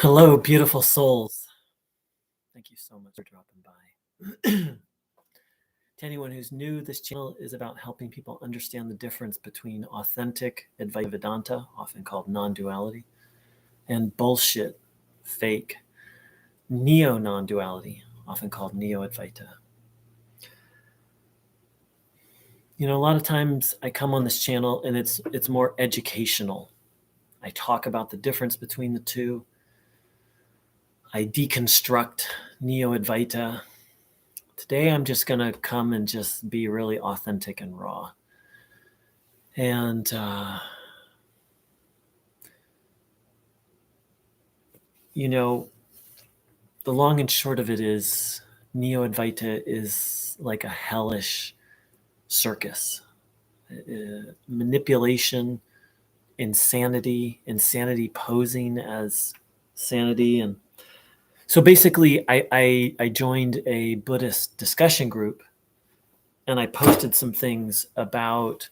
Hello, beautiful souls. Thank you so much for dropping by. To anyone who's new, this channel is about helping people understand the difference between authentic Advaita Vedanta, often called non-duality, and bullshit, fake, neo-non-duality, often called Neo-Advaita. You know, a lot of times I come on this channel and it's more educational. I talk about the difference between the two. I deconstruct Neo-Advaita. Today, I'm just going to come and just be really authentic and raw. And you know, the long and short of it is Neo-Advaita is like a hellish circus. Manipulation, insanity posing as sanity. And so basically, I joined a Buddhist discussion group, and I posted some things about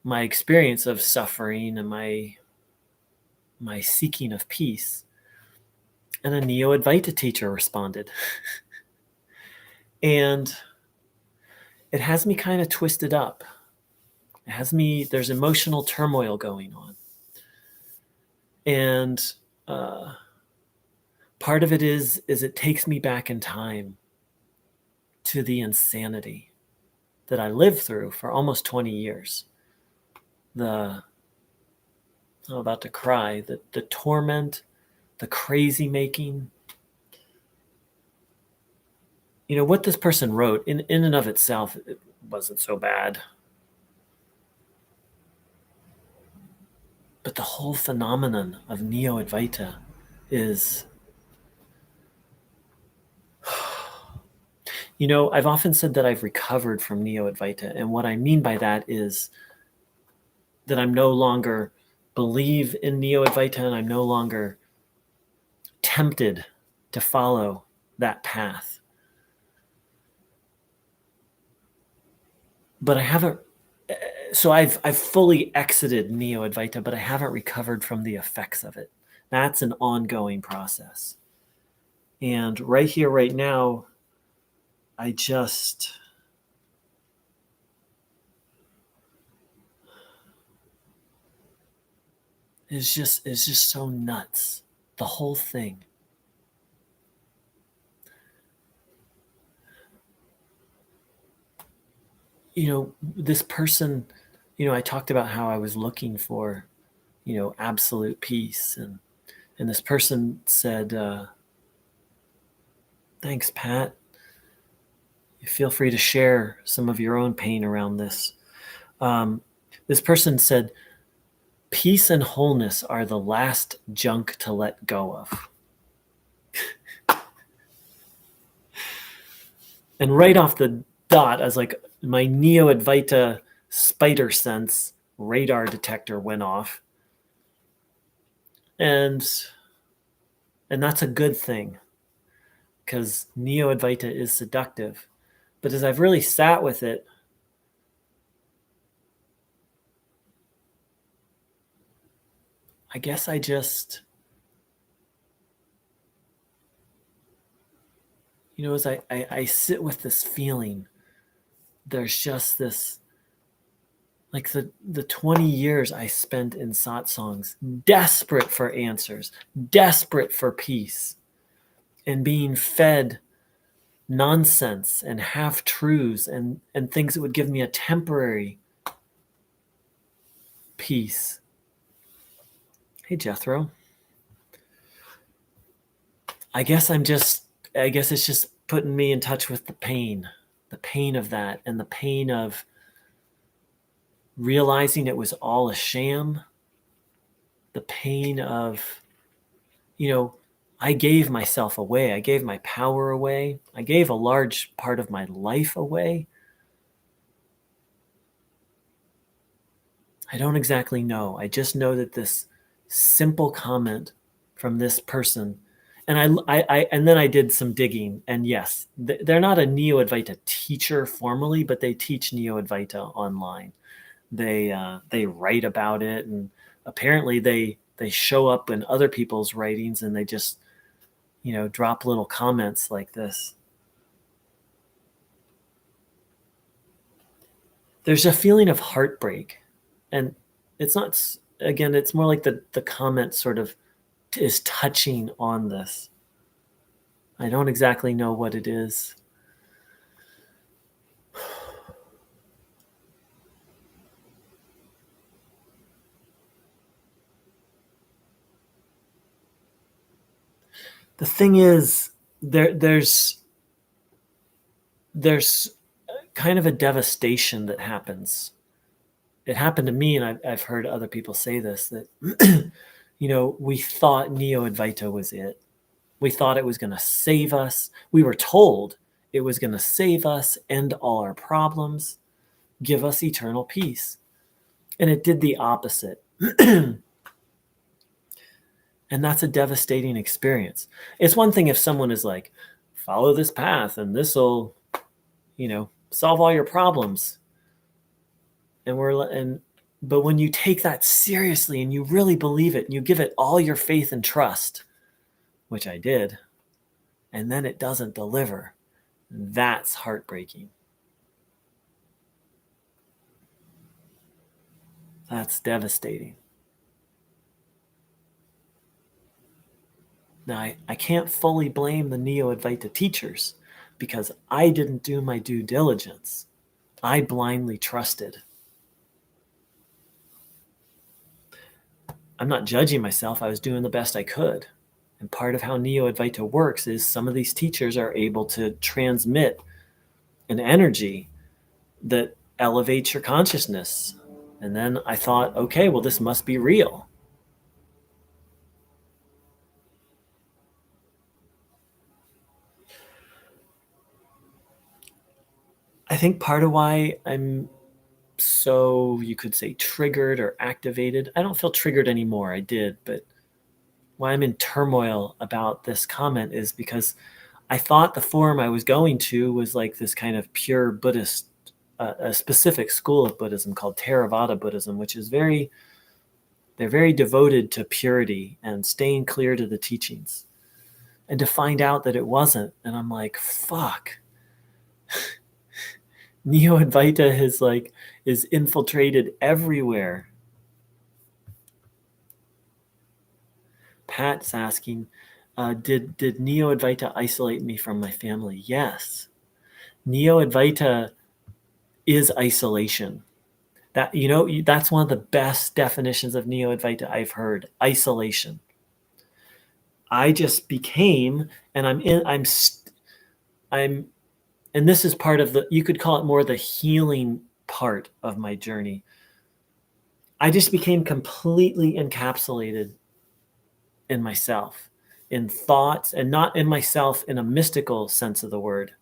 my experience of suffering and my seeking of peace. And a Neo-Advaita teacher responded. And it has me kind of twisted up. There's emotional turmoil going on. And part of it is it takes me back in time to the insanity that I lived through for almost 20 years. I'm about to cry, the torment, the crazy making. You know, what this person wrote in and of itself, it wasn't so bad. But the whole phenomenon of Neo-Advaita is, you know, I've often said that I've recovered from Neo-Advaita. And what I mean by that is that I'm no longer believe in Neo-Advaita, and I'm no longer tempted to follow that path. But I haven't, so I've fully exited Neo-Advaita, but I haven't recovered from the effects of it. That's an ongoing process. And right here, right now, it's just so nuts, the whole thing. You know, this person, you know, I talked about how I was looking for, you know, absolute peace. And this person said, thanks, Pat. You feel free to share some of your own pain around this. This person said, peace and wholeness are the last junk to let go of. And right off the dot, I was like, my Neo-Advaita spider sense radar detector went off. And that's a good thing, because Neo-Advaita is seductive. But as I've really sat with it, I guess I just, you know, as I sit with this feeling, there's just this, like the 20 years I spent in satsangs, desperate for answers, desperate for peace, and being fed nonsense and half-truths and things that would give me a temporary peace. Hey, Jethro. I guess it's just putting me in touch with the pain of that, and the pain of realizing it was all a sham, the pain of, you know, I gave myself away. I gave my power away. I gave a large part of my life away. I don't exactly know. I just know that this simple comment from this person, and then I did some digging, and yes, they're not a Neo-Advaita teacher formally, but they teach Neo-Advaita online. They write about it, and apparently they they show up in other people's writings and they just, drop little comments like this. There's a feeling of heartbreak, and it's not, again, it's more like the comment sort of is touching on this. I don't exactly know what it is. The thing is, there's kind of a devastation that happens. It happened to me, and I've heard other people say this, that we thought Neo-Advaita was it. We thought it was going to save us. We were told it was going to save us, end all our problems, give us eternal peace. And it did the opposite. And that's a devastating experience. It's one thing if someone is like, follow this path and this will, solve all your problems. But when you take that seriously and you really believe it and you give it all your faith and trust, which I did, and then it doesn't deliver, that's heartbreaking. That's devastating. Now, I can't fully blame the Neo-Advaita teachers because I didn't do my due diligence. I blindly trusted. I'm not judging myself. I was doing the best I could. And part of how Neo-Advaita works is some of these teachers are able to transmit an energy that elevates your consciousness. And then I thought, okay, well, this must be real. I think part of why I'm so, you could say, triggered or activated. I don't feel triggered anymore. I did, but why I'm in turmoil about this comment is because I thought the forum I was going to was like this kind of pure Buddhist, a specific school of Buddhism called Theravada Buddhism, which is they're very devoted to purity and staying clear to the teachings. And to find out that it wasn't, and I'm like, fuck. Neo-Advaita is infiltrated everywhere. Pat's asking, did Neo-Advaita isolate me from my family? Yes. Neo-Advaita is isolation. That's one of the best definitions of Neo-Advaita I've heard. Isolation. I just became, and and this is part of you could call it more the healing part of my journey. I just became completely encapsulated in myself, in thoughts, and not in myself in a mystical sense of the word.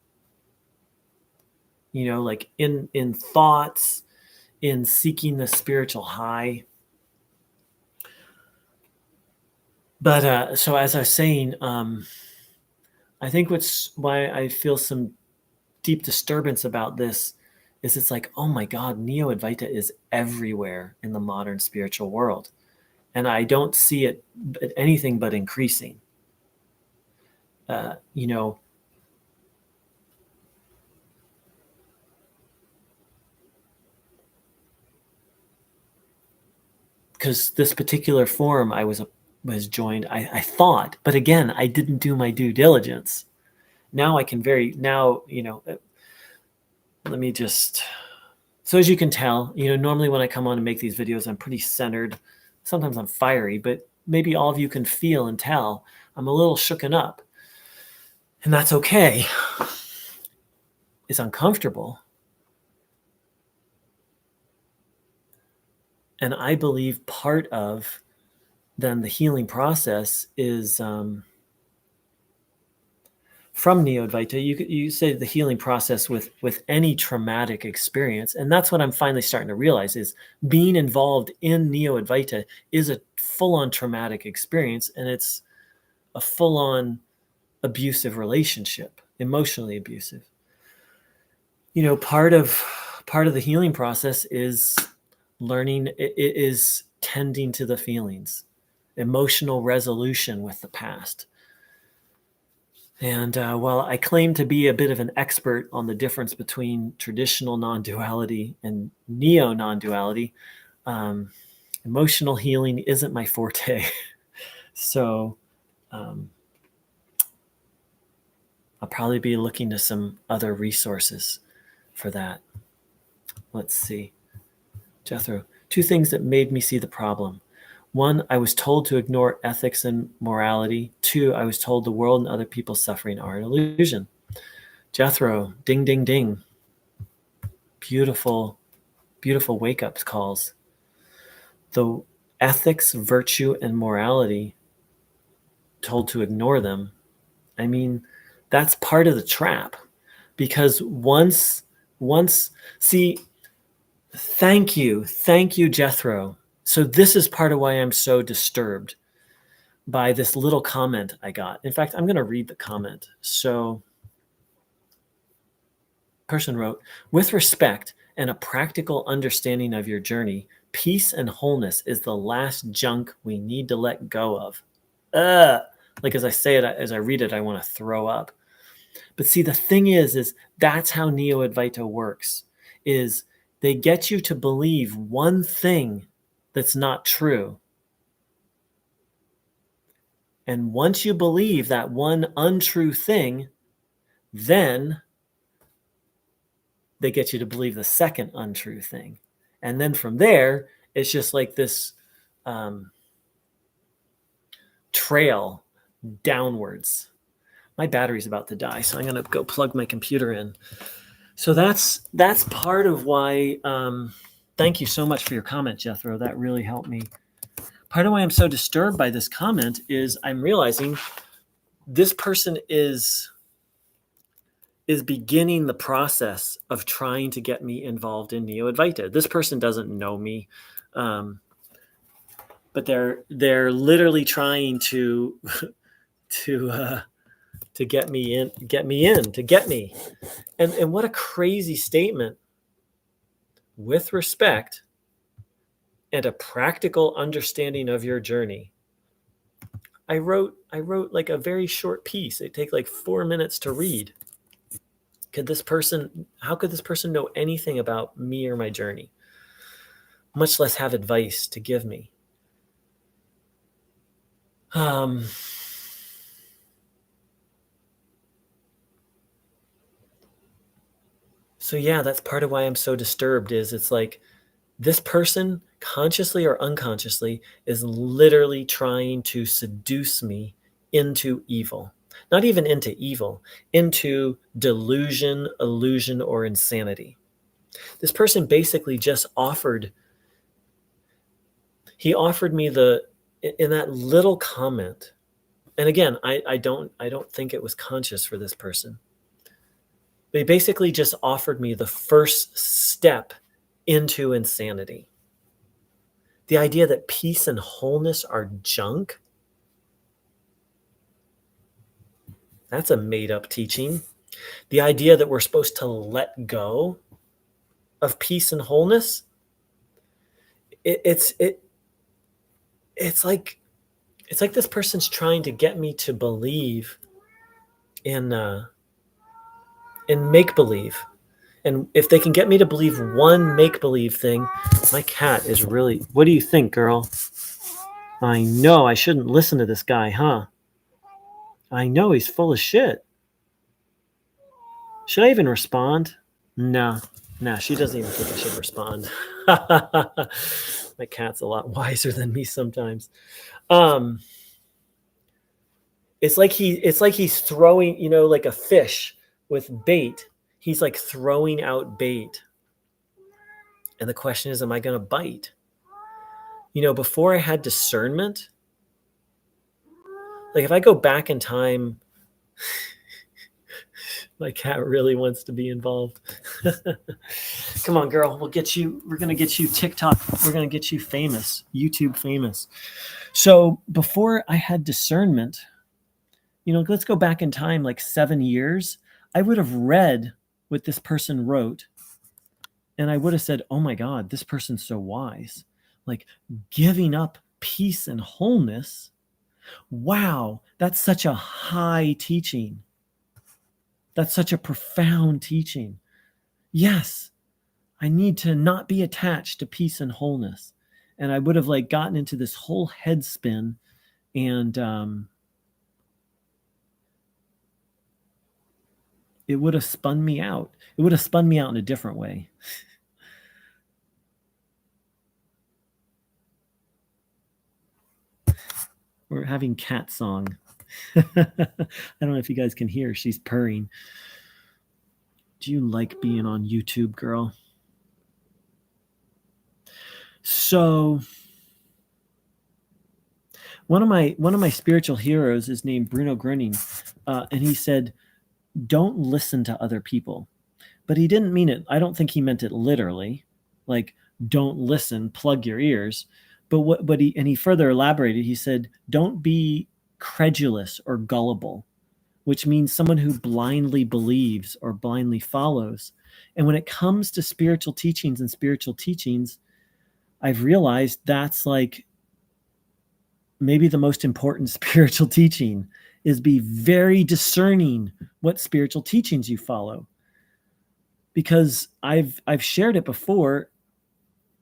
Like in thoughts, in seeking the spiritual high. But so as I was saying, I think why I feel some deep disturbance about this is it's like, oh my God, Neo-Advaita is everywhere in the modern spiritual world. And I don't see it anything but increasing. Because this particular forum I was joined, I thought, but again, I didn't do my due diligence. Now I can let me just, so as you can tell, normally when I come on and make these videos, I'm pretty centered. Sometimes I'm fiery, but maybe all of you can feel and tell I'm a little shooken up. And that's okay. It's uncomfortable. And I believe part of then the healing process is from Neo-Advaita. You say the healing process with any traumatic experience. And that's what I'm finally starting to realize is being involved in Neo-Advaita is a full-on traumatic experience. And it's a full-on abusive relationship, emotionally abusive. Part of the healing process is learning, it is tending to the feelings. emotional resolution with the past. And while I claim to be a bit of an expert on the difference between traditional non-duality and neo-non-duality, emotional healing isn't my forte. So I'll probably be looking to some other resources for that. Let's see. Jethro, 2 things that made me see the problem. 1, I was told to ignore ethics and morality. 2, I was told the world and other people's suffering are an illusion. Jethro, ding, ding, ding. Beautiful, beautiful wake-up calls. The ethics, virtue, and morality, told to ignore them. I mean, that's part of the trap. Because once, see, thank you, Jethro. So this is part of why I'm so disturbed by this little comment I got. In fact, I'm going to read the comment. So, person wrote, with respect and a practical understanding of your journey, peace and wholeness is the last junk we need to let go of. Like as I say it, as I read it, I want to throw up. But see, the thing is that's how Neo-Advaita works, is they get you to believe one thing that's not true. And once you believe that one untrue thing, then they get you to believe the second untrue thing. And then from there, it's just like this trail downwards. My battery's about to die, so I'm going to go plug my computer in. So that's part of why, thank you so much for your comment, Jethro. That really helped me. Part of why I'm so disturbed by this comment is I'm realizing this person is beginning the process of trying to get me involved in Neo-Advaita. This person doesn't know me, but they're literally trying to get me. And what a crazy statement. With respect and a practical understanding of your journey. I wrote like a very short piece. It take like 4 minutes to read. How could this person know anything about me or my journey? Much less have advice to give me. So yeah, that's part of why I'm so disturbed, is it's like this person, consciously or unconsciously, is literally trying to seduce me into evil. Not even into evil, into delusion, illusion, or insanity. This person basically just offered me in that little comment. And again, I don't think it was conscious for this person. They basically just offered me the first step into insanity. The idea that peace and wholeness are junk, that's a made-up teaching. The idea that we're supposed to let go of peace and wholeness, it's like this person's trying to get me to believe in make-believe. And if they can get me to believe one make-believe thing, my cat is really, what do you think, girl? I know I shouldn't listen to this guy, huh? I know he's full of shit. Should I even respond? No, she doesn't even think I should respond. My cat's a lot wiser than me sometimes. It's like he's throwing, like a fish with bait. He's like throwing out bait. And the question is, am I going to bite? Before I had discernment, like if I go back in time, my cat really wants to be involved. Come on, girl. We're going to get you TikTok. We're going to get you famous, YouTube famous. So before I had discernment, let's go back in time like 7 years. I would have read what this person wrote, and I would have said, oh my God, this person's so wise. Like giving up peace and wholeness. Wow, that's such a high teaching. That's such a profound teaching. Yes, I need to not be attached to peace and wholeness. And I would have like gotten into this whole head spin, and it would have spun me out. It would have spun me out in a different way. We're having cat song. I don't know if you guys can hear. She's purring. Do you like being on YouTube, girl? So one of my spiritual heroes is named Bruno Gröning, and he said, "Don't listen to other people." But he didn't mean it. I don't think he meant it literally, like don't listen, plug your ears. But he further elaborated. He said, "Don't be credulous or gullible," which means someone who blindly believes or blindly follows. And when it comes to spiritual teachings, I've realized that's like maybe the most important spiritual teaching is be very discerning what spiritual teachings you follow. Because I've shared it before,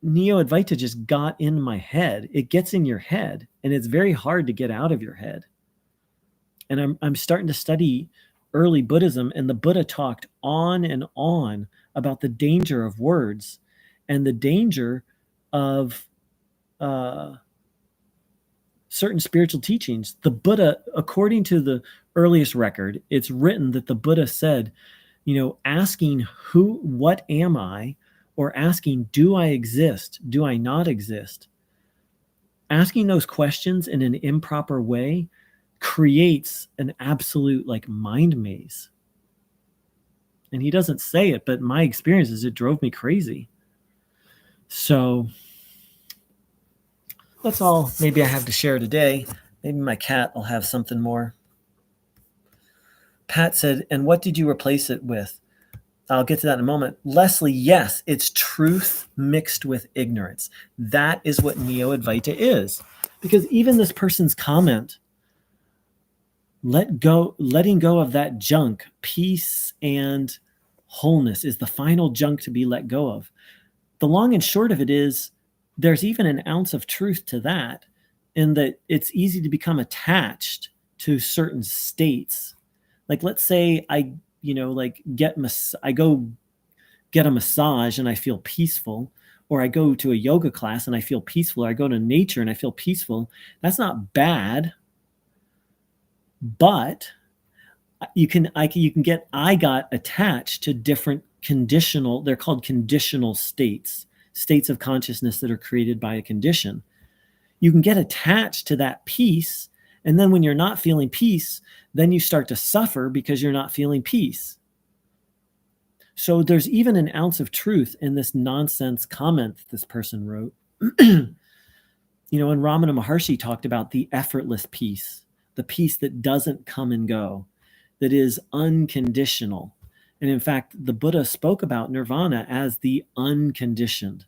Neo-Advaita just got in my head. It gets in your head, and it's very hard to get out of your head. And I'm starting to study early Buddhism, and the Buddha talked on and on about the danger of words and the danger of certain spiritual teachings. The Buddha, according to the earliest record, it's written that the Buddha said, asking what am I, or asking, do I exist? Do I not exist? Asking those questions in an improper way creates an absolute like mind maze. And he doesn't say it, but my experience is it drove me crazy. So that's all maybe I have to share today. Maybe my cat will have something more. Pat said, and what did you replace it with? I'll get to that in a moment. Leslie, yes, it's truth mixed with ignorance. That is what Neo-Advaita is. Because even this person's comment, letting go of that junk, peace and wholeness is the final junk to be let go of. The long and short of it is there's even an ounce of truth to that, in that it's easy to become attached to certain states. Like, let's say I go get a massage and I feel peaceful, or I go to a yoga class and I feel peaceful, or I go to nature and I feel peaceful. That's not bad, but I got attached to different conditional, they're called conditional states of consciousness that are created by a condition. You can get attached to that peace, and then when you're not feeling peace, then you start to suffer because you're not feeling peace. So there's even an ounce of truth in this nonsense comment that this person wrote. And Ramana Maharshi talked about the effortless peace, the peace that doesn't come and go, that is unconditional. And in fact, the Buddha spoke about nirvana as the unconditioned.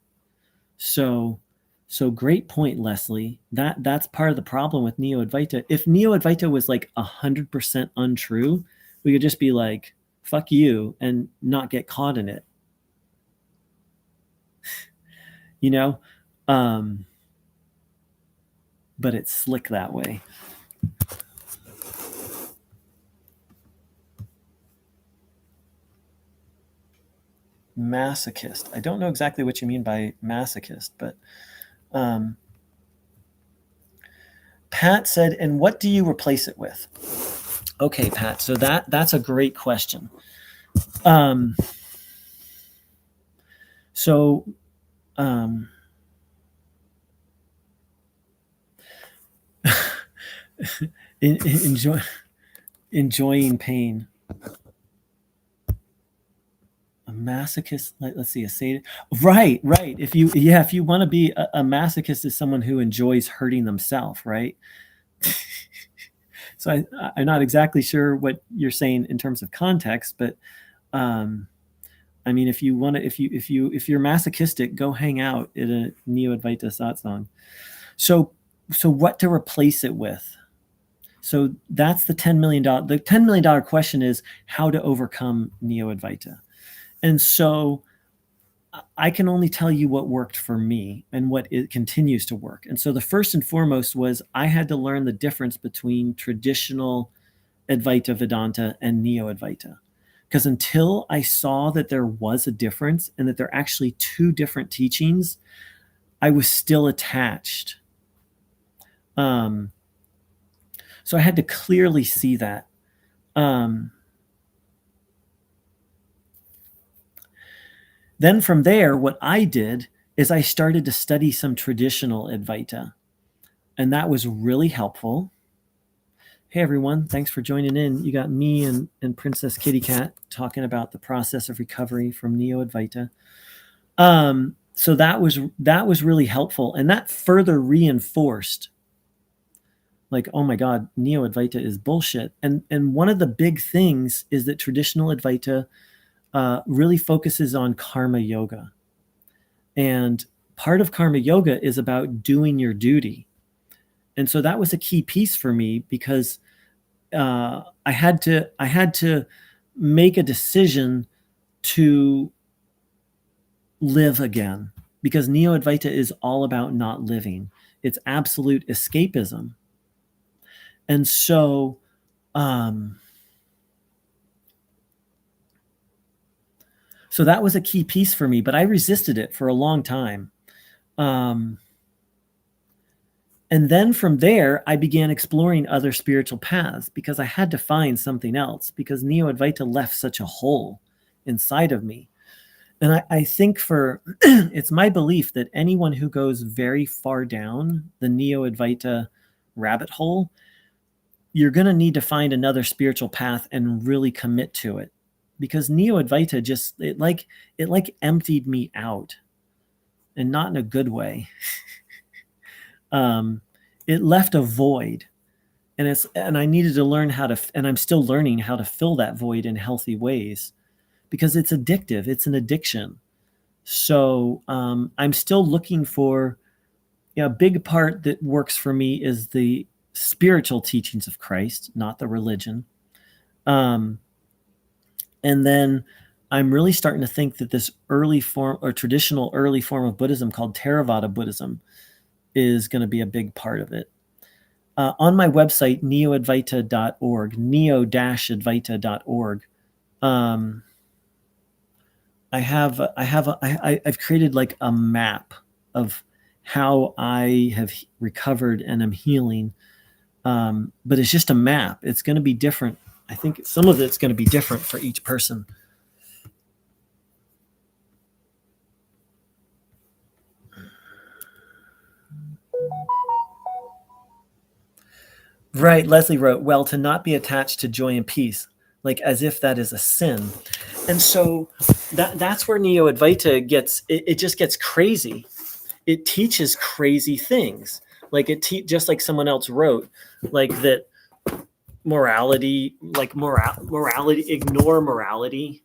So great point, Leslie. That's part of the problem with Neo-Advaita. If Neo-Advaita was like 100% untrue, we could just be like, fuck you, and not get caught in it. But it's slick that way. Masochist. I don't know exactly what you mean by masochist, but Pat said, and what do you replace it with? Okay, Pat, so that's a great question. Enjoying pain. A masochist, let's see, a sadist. Right. If you want to be a masochist, is someone who enjoys hurting themselves, right? So I'm not exactly sure what you're saying in terms of context, but I mean, if you're masochistic, go hang out at a Neo-Advaita satsang. So So what to replace it with? So that's the $10 million. The $10 million question is how to overcome Neo-Advaita. And so I can only tell you what worked for me and what it continues to work. And so the first and foremost was I had to learn the difference between traditional Advaita Vedanta and Neo-Advaita. Because until I saw that there was a difference and that they're actually two different teachings, I was still attached. So I had to clearly see that. Then from there, what I did is I started to study some traditional Advaita. And that was really helpful. Hey, everyone. Thanks for joining in. You got me and Princess Kitty Cat talking about the process of recovery from Neo-Advaita. So that was really helpful. And that further reinforced, like, oh my God, Neo-Advaita is bullshit. And one of the big things is that traditional Advaita really focuses on karma yoga. And part of karma yoga is about doing your duty. And so that was a key piece for me because I had to make a decision to live again, because Neo-Advaita is all about not living. It's absolute escapism. And so so that was a key piece for me, but I resisted it for a long time. And then from there, I began exploring other spiritual paths because I had to find something else, because Neo-Advaita left such a hole inside of me. And I think it's my belief that anyone who goes very far down the Neo-Advaita rabbit hole, you're going to need to find another spiritual path and really commit to it. Because Neo-Advaita just, it like emptied me out, and not in a good way. It left a void, and I needed to learn and I'm still learning how to fill that void in healthy ways, because it's addictive. It's an addiction. So I'm still looking for, a big part that works for me is the spiritual teachings of Christ, not the religion. And then I'm really starting to think that this early form or traditional early form of Buddhism called Theravada Buddhism is going to be a big part of it. On my website, neo-advaita.org, neo-advaita.org, I've created like a map of how I have recovered and am healing. But it's just a map. It's going to be different. I think some of it's going to be different for each person. Right. Leslie wrote, well, to not be attached to joy and peace, like as if that is a sin. And so that's where Neo-Advaita it just gets crazy. It teaches crazy things. Like just like someone else wrote, like that morality, ignore morality,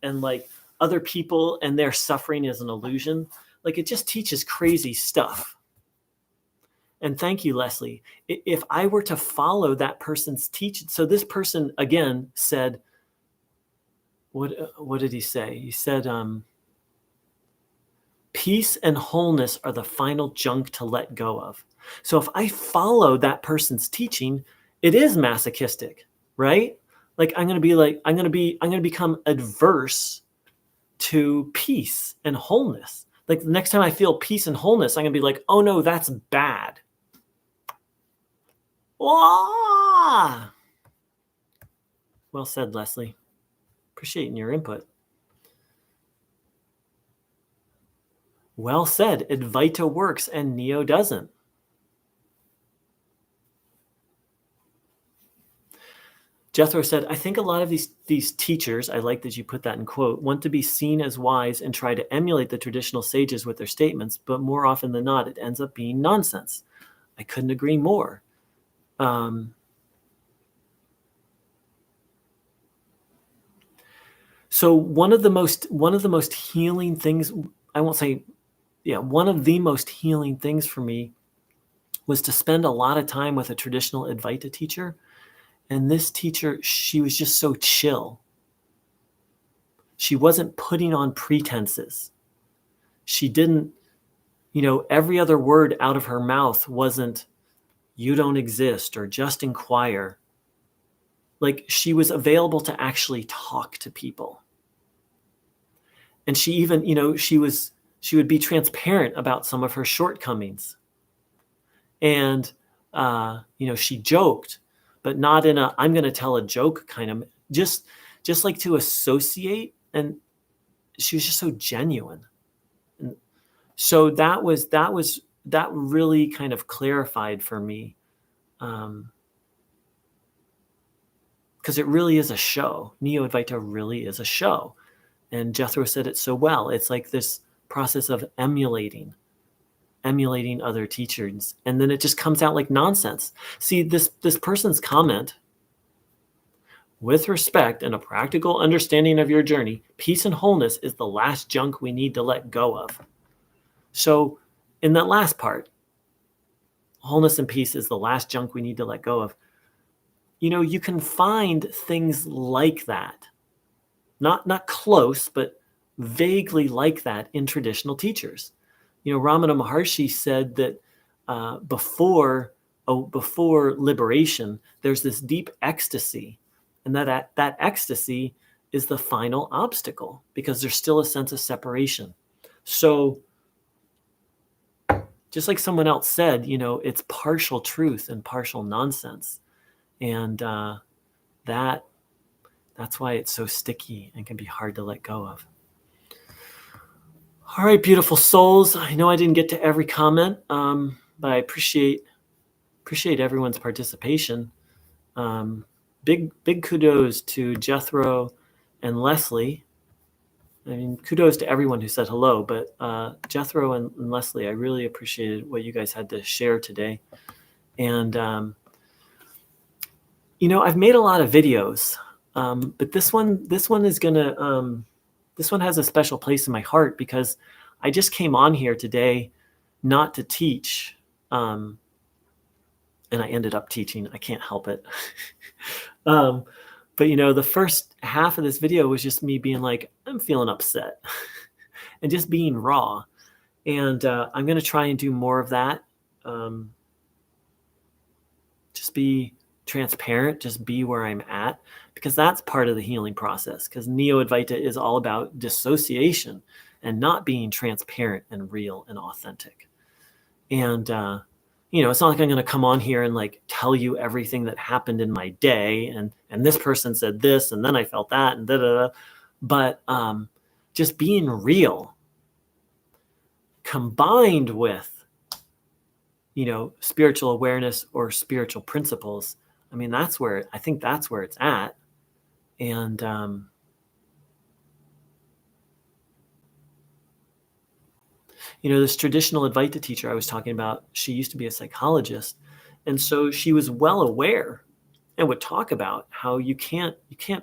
and like other people and their suffering is an illusion. Like it just teaches crazy stuff. And thank you, Leslie. If I were to follow that person's teaching, so this person again said, what did he say? He said, peace and wholeness are the final junk to let go of. So if I follow that person's teaching, it is masochistic, right? Like I'm going to become adverse to peace and wholeness. Like the next time I feel peace and wholeness, I'm going to be like, oh no, that's bad. Well said, Leslie. Appreciating your input. Well said. Advaita works and Neo doesn't. Jethro said, I think a lot of these teachers, I like that you put that in quote, want to be seen as wise and try to emulate the traditional sages with their statements, but more often than not, it ends up being nonsense. I couldn't agree more. So one of the most healing things, I won't say, one of the most healing things for me was to spend a lot of time with a traditional Advaita teacher. And this teacher, she was just so chill. She wasn't putting on pretenses. She didn't, every other word out of her mouth wasn't, you don't exist, or just inquire. Like, she was available to actually talk to people. And she even, she would be transparent about some of her shortcomings. And, she joked, but not in a, I'm going to tell a joke kind of, just like to associate. And she was just so genuine. And so that really kind of clarified for me. Because it really is a show. Neo-Advaita really is a show. And Jethro said it so well. It's like this process of emulating other teachers. And then it just comes out like nonsense. See, this person's comment, with respect and a practical understanding of your journey, peace and wholeness is the last junk we need to let go of. So in that last part, wholeness and peace is the last junk we need to let go of. You can find things like that. Not close, but vaguely like that in traditional teachers. Ramana Maharshi said that before liberation, there's this deep ecstasy, and that ecstasy is the final obstacle, because there's still a sense of separation. So just like someone else said, it's partial truth and partial nonsense. And that's why it's so sticky and can be hard to let go of. All right, beautiful souls. I know I didn't get to every comment, but I appreciate everyone's participation. Big kudos to Jethro and Leslie. I mean, kudos to everyone who said hello, but Jethro and Leslie, I really appreciated what you guys had to share today. And I've made a lot of videos, but this one has a special place in my heart, because I just came on here today not to teach, and I ended up teaching. I can't help it. But the first half of this video was just me being like, I'm feeling upset, and just being raw. And I'm going to try and do more of that. Just be transparent, just be where I'm at, because that's part of the healing process. Because Neo-Advaita is all about dissociation and not being transparent and real and authentic. And it's not like I'm going to come on here and like tell you everything that happened in my day, and this person said this, and then I felt that, and da-da-da. But just being real, combined with spiritual awareness or spiritual principles. I mean, I think that's where it's at. And this traditional Advaita teacher I was talking about, she used to be a psychologist, and so she was well aware and would talk about how you can't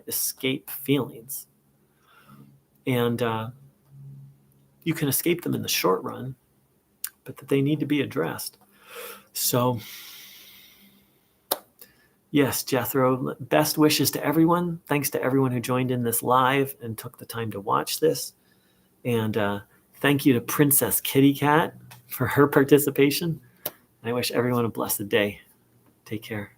escape feelings, and you can escape them in the short run, but that they need to be addressed. So yes, Jethro, best wishes to everyone. Thanks to everyone who joined in this live and took the time to watch this. And thank you to Princess Kitty Cat for her participation. I wish everyone a blessed day. Take care.